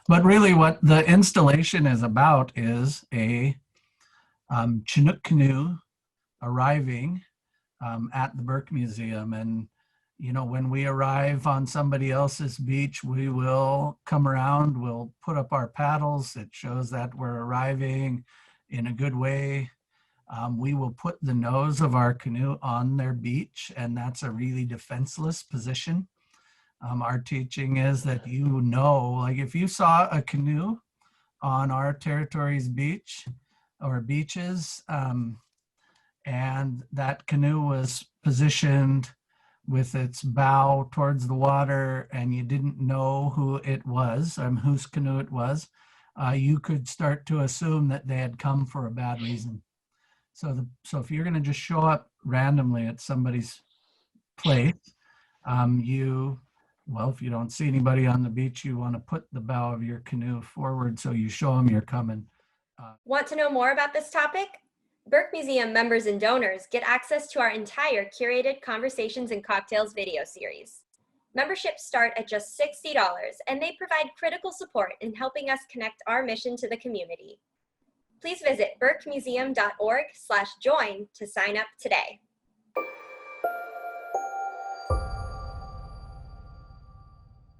But really what the installation is about is a Chinook canoe arriving at the Burke Museum. And, you know, when we arrive on somebody else's beach, we will come around, we'll put up our paddles. It shows that we're arriving in a good way. We will put the nose of our canoe on their beach, and that's a really defenseless position. Our teaching is that, you know, like if you saw a canoe on our territory's beach or beaches, and that canoe was positioned with its bow towards the water, and you didn't know who it was, whose canoe it was, you could start to assume that they had come for a bad reason. So if you're going to just show up randomly at somebody's place, if you don't see anybody on the beach, you want to put the bow of your canoe forward so you show them you're coming. Want to know more about this topic? Burke Museum members and donors get access to our entire curated Conversations and Cocktails video series. Memberships start at just $60, and they provide critical support in helping us connect our mission to the community. Please visit burkemuseum.org/join to sign up today.